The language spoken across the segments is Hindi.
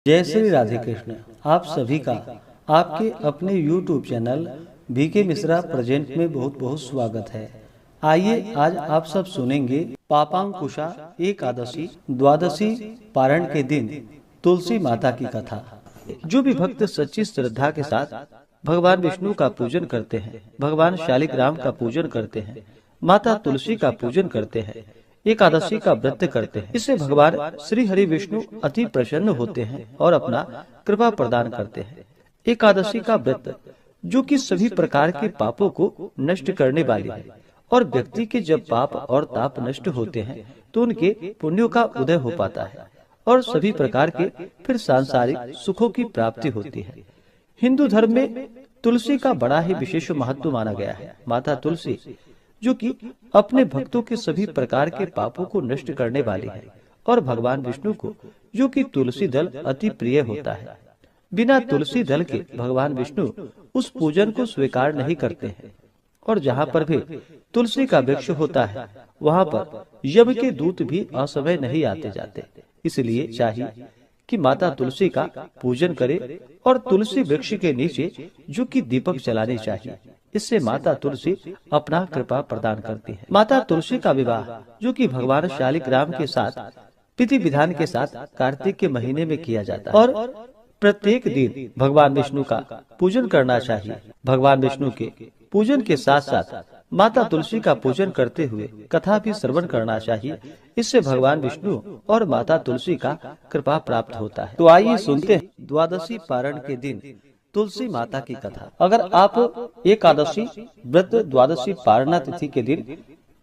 जय श्री राधे कृष्ण। आप सभी का आपके अपने YouTube channel BK Mishra present में बहुत बहुत स्वागत है। आइए आज आप सब सुनेंगे पापांकुशा एकादशी द्वादशी पारण के दिन तुलसी माता की कथा। जो भी भक्त सच्ची श्रद्धा के साथ भगवान विष्णु का पूजन करते हैं, भगवान शालिग्राम का पूजन करते हैं, माता तुलसी का पूजन करते हैं, एकादशी का व्रत करते हैं, इससे भगवान श्री हरि विष्णु अति प्रसन्न होते हैं और अपना कृपा प्रदान करते हैं। एकादशी का व्रत जो कि सभी प्रकार के पापों को नष्ट करने वाली है और व्यक्ति के जब पाप और ताप नष्ट होते हैं तो उनके पुण्यों का उदय हो पाता है और सभी प्रकार के फिर सांसारिक सुखों की प्राप्ति होती है। हिंदू धर्म में तुलसी का बड़ा ही विशेष महत्व माना गया है। माता तुलसी जो कि अपने भक्तों के सभी प्रकार के पापों को नष्ट करने वाली है और भगवान विष्णु को जो कि तुलसी दल अति प्रिय होता है। बिना तुलसी दल के भगवान विष्णु उस पूजन को स्वीकार नहीं करते हैं और जहाँ पर भी तुलसी का वृक्ष होता है वहाँ पर यम के दूत भी असमय नहीं आते जाते। इसलिए चाहिए कि माता तुलसी का पूजन करे और तुलसी वृक्ष के नीचे जो कि दीपक जलाने चाहिए। इससे माता तुलसी अपना कृपा प्रदान करती है। माता तुलसी का विवाह जो कि भगवान शालिग्राम के साथ विधि विधान के साथ कार्तिक के महीने में किया जाता है और प्रत्येक दिन भगवान विष्णु का पूजन करना चाहिए। भगवान विष्णु के पूजन के साथ साथ माता तुलसी का पूजन करते हुए कथा भी श्रवण करना चाहिए। इससे भगवान विष्णु और माता तुलसी का कृपा प्राप्त होता है। तो आइए सुनते हैं द्वादशी पारण के दिन तुलसी माता की कथा। अगर आप एकादशी व्रत द्वादशी पारणा तिथि के दिन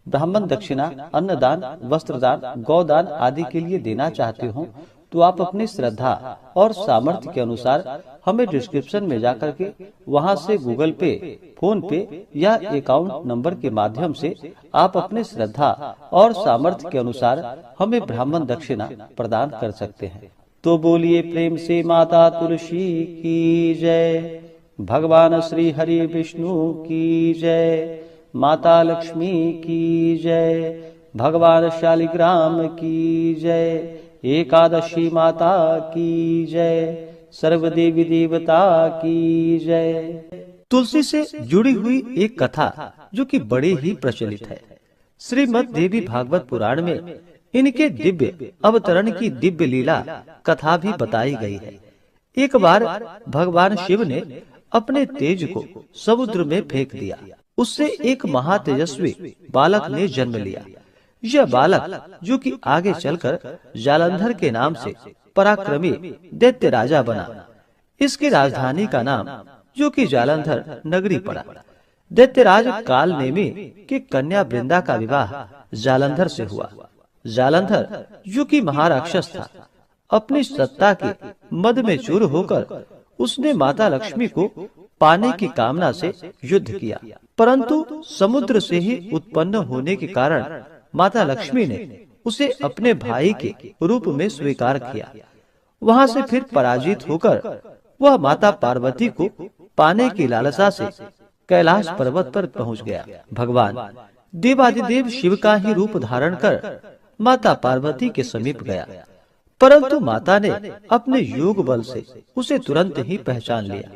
ब्राह्मण दक्षिणा, अन्नदान, वस्त्रदान, गौदान आदि के लिए देना चाहते हो तो आप अपनी श्रद्धा और सामर्थ्य के अनुसार हमें डिस्क्रिप्शन में जाकर के वहां से गूगल पे, फोन पे या अकाउंट नंबर के माध्यम से आप अपने श्रद्धा और सामर्थ्य के अनुसार हमें ब्राह्मण दक्षिणा प्रदान कर सकते हैं। तो बोलिए प्रेम से माता तुलसी की जय, भगवान श्री हरि विष्णु की जय, माता लक्ष्मी की जय, भगवान शालिग्राम की जय, एकादशी माता की जय, सर्व देवी देवता की जय। तुलसी से जुड़ी हुई एक कथा जो कि बड़ी ही प्रचलित है। श्रीमद् देवी भागवत पुराण में इनके दिव्य अवतरण की दिव्य लीला कथा भी बताई गई है। एक बार भगवान शिव ने अपने तेज को समुद्र में फेंक दिया। उससे एक महातेजस्वी बालक ने जन्म लिया। यह बालक जो कि आगे चलकर जालंधर के नाम से पराक्रमी दैत्य राजा बना। इसकी राजधानी का नाम जो कि जालंधर नगरी पड़ा। दैत्यराज काल नेमी की कन्या वृंदा का विवाह जालंधर से हुआ। जालंधर जो कि महाराक्षस था, अपनी सत्ता के मद में चूर होकर उसने माता लक्ष्मी को पाने की कामना से युद्ध किया, परंतु समुद्र से ही उत्पन्न होने के कारण माता लक्ष्मी ने उसे अपने भाई के रूप में स्वीकार किया। वहां से फिर पराजित होकर वह माता पार्वती को पाने की लालसा से कैलाश पर्वत पर पहुंच गया। भगवान देवादिदेव शिव का ही रूप धारण कर माता पार्वती के समीप गया, परंतु माता ने अपने योग बल से उसे तुरंत ही पहचान लिया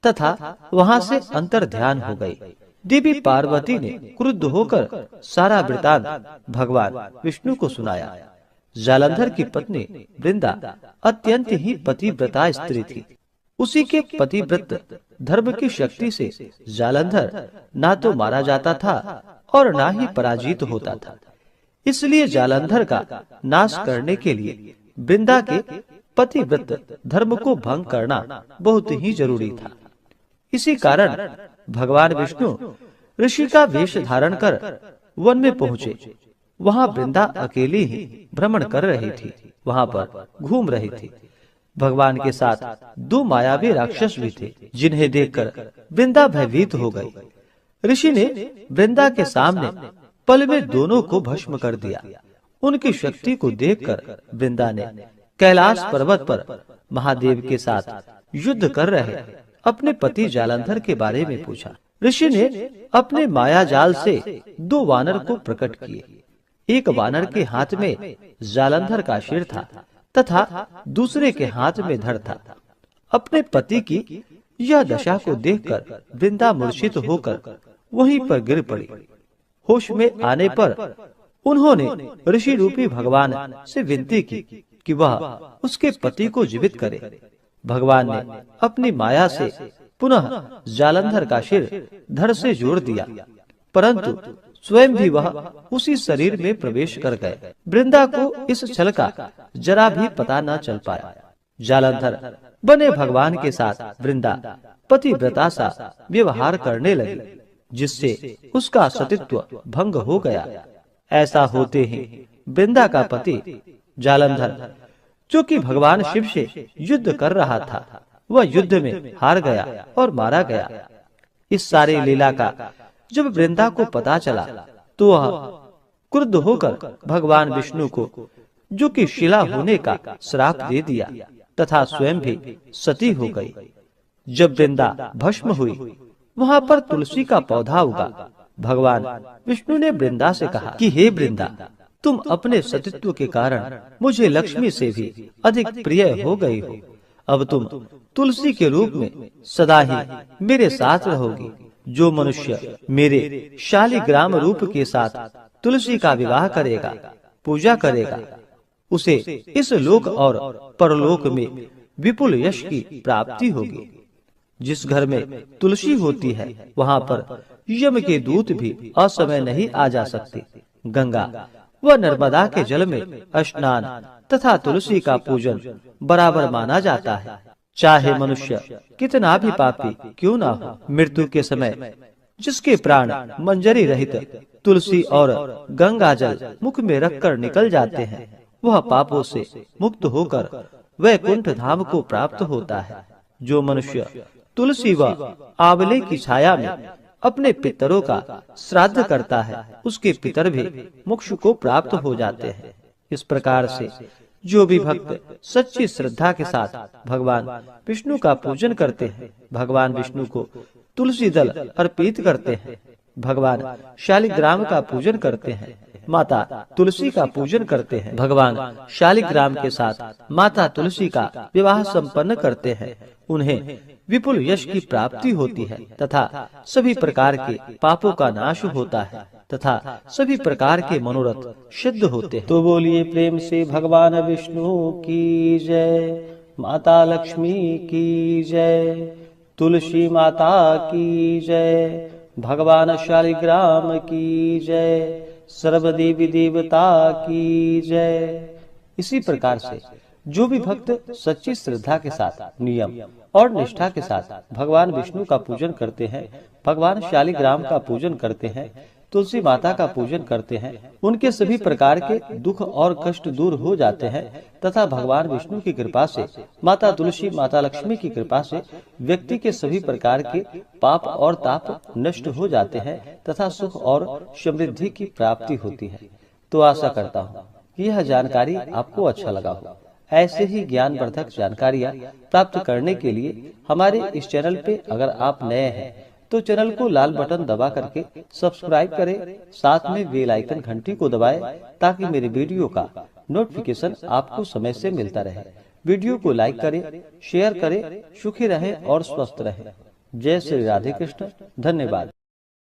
तथा वहां से अंतर ध्यान हो गई। देवी पार्वती ने क्रुद्ध होकर सारा वृतांत भगवान विष्णु को सुनाया। जालंधर की पत्नी वृंदा अत्यंत ही पतिव्रता स्त्री थी। उसी के पतिव्रत धर्म की शक्ति से जालंधर ना तो मारा जाता था और ना ही पराजित होता था। इसलिए जालंधर का नाश करने के लिए वृंदा के पतिव्रत धर्म को भंग करना बहुत ही जरूरी था। इसी कारण भगवान विष्णु ऋषि का वेश धारण कर वन में पहुँचे। वहाँ वृंदा अकेली ही भ्रमण कर रही थी, वहाँ पर घूम रही थी। भगवान के साथ दो मायावी राक्षस भी थे, जिन्हें देखकर वृंदा भयभीत हो गई। ऋषि ने वृंदा के सामने पल में दोनों को भस्म कर दिया। उनकी शक्ति को देखकर वृंदा ने कैलाश पर्वत पर महादेव के साथ युद्ध कर रहे अपने पति जालंधर के बारे में पूछा। ऋषि ने अपने माया जाल से दो वानर को प्रकट किए। एक वानर के हाथ में जालंधर का सिर था तथा दूसरे के हाथ में धड़ था। अपने पति की यह दशा को देखकर वृंदा मूर्छित होकर वहीं पर गिर पड़ी। होश में आने पर उन्होंने ऋषि रूपी भगवान से विनती की कि वह उसके पति को जीवित करे। भगवान ने अपनी माया से पुनः जालंधर का सिर धड़ से जोड़ दिया, परंतु स्वयं भी वह उसी शरीर में प्रवेश कर गए। वृंदा को इस छल का जरा भी पता न चल पाया। जालंधर बने भगवान के साथ वृंदा पतिव्रता सा व्यवहार करने लगी, जिससे उसका सतीत्व भंग हो गया। ऐसा होते ही वृंदा का पति जालंधर, जो कि भगवान शिव से युद्ध कर रहा था, वह युद्ध में हार गया और मारा गया। इस सारे लीला का जब वृंदा को पता चला तो वह क्रुद्ध होकर भगवान विष्णु को, जो कि शिला होने का श्राप दे दिया तथा स्वयं भी सती हो गई। जब वृंदा भस्म हुई, वहां पर तुलसी का पौधा उगा। भगवान विष्णु ने वृंदा से कहा कि हे वृंदा, तुम अपने सतीत्व के कारण मुझे लक्ष्मी से भी अधिक प्रिय हो गई हो। अब तुम तुलसी के रूप में सदा ही मेरे साथ रहोगी। जो मनुष्य मेरे शालिग्राम रूप के साथ तुलसी का विवाह करेगा, पूजा करेगा, उसे इस लोक और परलोक में विपुल यश की प्राप्ति होगी। जिस घर में तुलसी होती है, वहाँ पर यम के दूत भी असमय नहीं आ जा सकते। गंगा व नर्मदा के जल में स्नान तथा तुलसी का पूजन बराबर माना जाता है। चाहे मनुष्य कितना भी पापी क्यों ना हो, मृत्यु के समय जिसके प्राण मंजरी रहित तुलसी और गंगा जल मुख में रखकर निकल जाते हैं, वह पापों से मुक्त होकर वैकुंठ धाम को प्राप्त होता है। जो मनुष्य तुलसी व आंवले की छाया में अपने पितरों का श्राद्ध करता है, उसके पितर भी मोक्ष को प्राप्त हो जाते हैं। इस प्रकार से जो भी भक्त सच्ची श्रद्धा के साथ भगवान विष्णु का पूजन करते हैं, भगवान विष्णु को तुलसी दल अर्पित करते हैं, भगवान शालिग्राम का पूजन करते हैं, माता तुलसी का पूजन करते हैं, भगवान शालिग्राम के साथ माता तुलसी का विवाह संपन्न करते हैं, उन्हें विपुल यश की प्राप्ति होती है तथा सभी प्रकार के पापों का नाश होता है तथा सभी प्रकार के मनोरथ सिद्ध होते हैं। तो बोलिए प्रेम से भगवान विष्णु की जय, माता लक्ष्मी की जय, तुलसी माता की जय, भगवान शालिग्राम की जय, सर्व देवी देवता की जय। इसी प्रकार से जो भी भक्त सच्ची श्रद्धा के साथ नियम और निष्ठा के साथ भगवान विष्णु का पूजन करते हैं, भगवान शालिग्राम का पूजन करते हैं, तुलसी माता का पूजन करते हैं, उनके सभी प्रकार के दुख और कष्ट दूर हो जाते हैं तथा भगवान विष्णु की कृपा से, माता तुलसी माता लक्ष्मी की कृपा से व्यक्ति के सभी प्रकार के पाप और ताप नष्ट हो जाते हैं तथा सुख और समृद्धि की प्राप्ति होती है। तो आशा करता हूँ कि यह जानकारी आपको अच्छा लगा हो। ऐसे ही ज्ञानवर्धक जानकारियाँ प्राप्त करने के लिए हमारे इस चैनल पे अगर आप नए हैं तो चैनल को लाल बटन दबा करके सब्सक्राइब करें, साथ में बेल आइकन घंटी को दबाएं ताकि मेरे वीडियो का नोटिफिकेशन आपको समय से मिलता रहे। वीडियो को लाइक करें, शेयर करें, सुखी रहें और स्वस्थ रहें। जय श्री राधे कृष्ण। धन्यवाद।